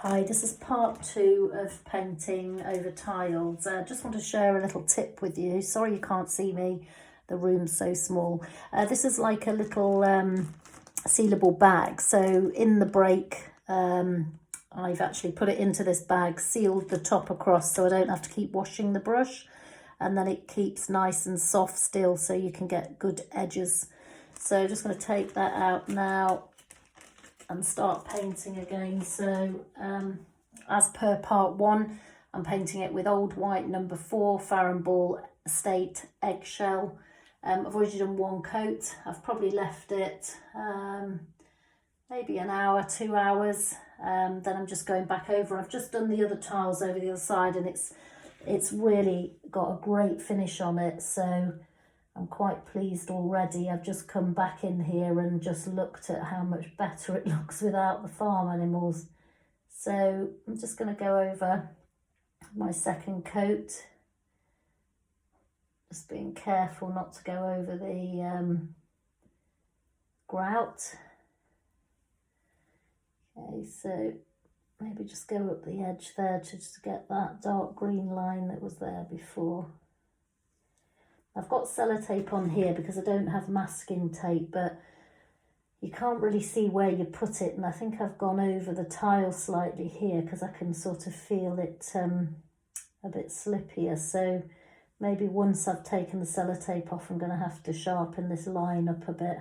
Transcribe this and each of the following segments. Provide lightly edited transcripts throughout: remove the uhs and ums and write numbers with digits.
Hi, this is part 2 of painting over tiles. Just want to share a little tip with you. Sorry you can't see me, the room's so small. This is like a little sealable bag. So in the break, I've actually put it into this bag, sealed the top across so I don't have to keep washing the brush. And then it keeps nice and soft still so you can get good edges. So just going to take that out now and start painting again. So as per part 1, I'm painting it with Old White number 4 Farrow & Ball Estate Eggshell. I've already done 1 coat. I've probably left it maybe an hour, 2 hours. Then I'm just going back over. I've just done the other tiles over the other side and it's really got a great finish on it. So I'm quite pleased already. I've just come back in here and just looked at how much better it looks without the farm animals. So I'm just going to go over my second coat. Just being careful not to go over the grout. Okay, so maybe just go up the edge there to just get that dark green line that was there before. I've got sellotape on here because I don't have masking tape, but you can't really see where you put it, and I think I've gone over the tile slightly here because I can sort of feel it a bit slippier. So maybe once I've taken the sellotape off, I'm going to have to sharpen this line up a bit.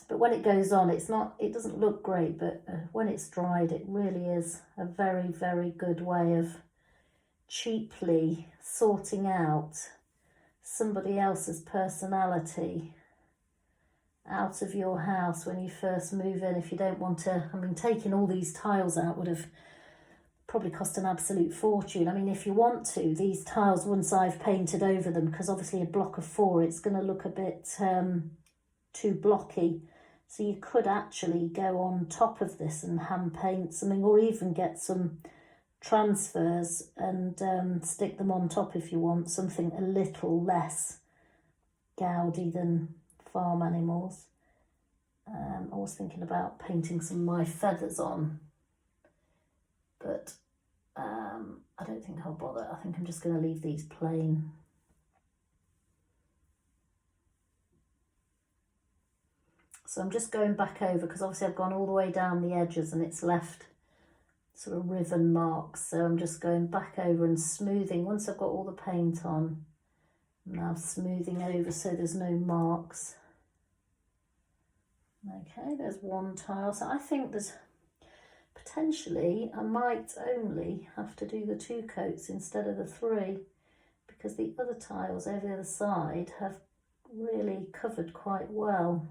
But when it goes on, it doesn't look great, but when it's dried, it really is a very, very good way of cheaply sorting out somebody else's personality out of your house when you first move in. If you don't want to, I mean, taking all these tiles out would have probably cost an absolute fortune. I mean, if you want to, these tiles, once I've painted over them, because obviously a block of 4, it's going to look a bit too blocky. So you could actually go on top of this and hand paint something, or even get some transfers and stick them on top if you want something a little less gaudy than farm animals. I was thinking about painting some of my feathers on, but I don't think I'll bother. I think I'm just going to leave these plain. So I'm just going back over because obviously I've gone all the way down the edges and it's left sort of ribbon marks. So I'm just going back over and smoothing. Once I've got all the paint on, I'm now smoothing over so there's no marks. Okay, there's 1 tile. So I think there's potentially, I might only have to do the 2 coats instead of the 3, because the other tiles over the other side have really covered quite well.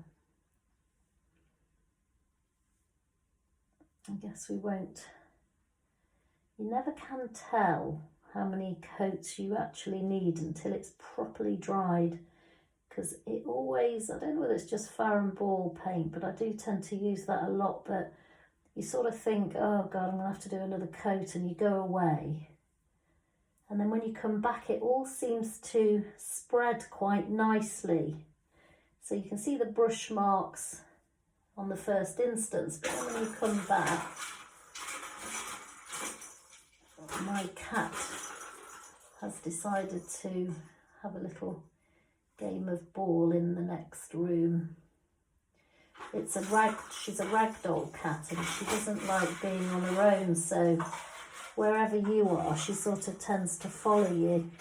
I guess we won't. You never can tell how many coats you actually need until it's properly dried, because it always, I don't know whether it's just Farrow & Ball paint, but I do tend to use that a lot. But you sort of think, oh God, I'm going to have to do another coat, and you go away. And then when you come back, it all seems to spread quite nicely. So you can see the brush marks on the first instance, but when you come back, my cat has decided to have a little game of ball in the next room. She's a ragdoll cat and she doesn't like being on her own, so wherever you are, she sort of tends to follow you.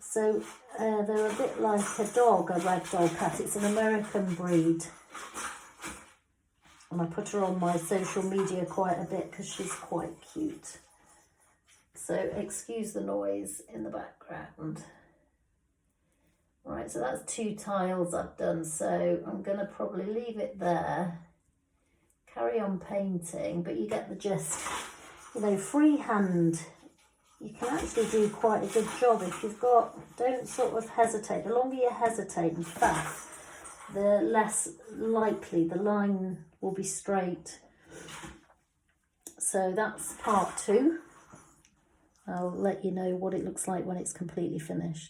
So they're a bit like a dog, a ragdoll cat. It's an American breed. And I put her on my social media quite a bit because she's quite cute. So excuse the noise in the background. Right, so that's 2 tiles I've done. So I'm going to probably leave it there. Carry on painting, but you get the gist. You know, freehand, you can actually do quite a good job if you've got, don't sort of hesitate. The longer you hesitate, in fact, the less likely the line will be straight. So that's part 2. I'll let you know what it looks like when it's completely finished.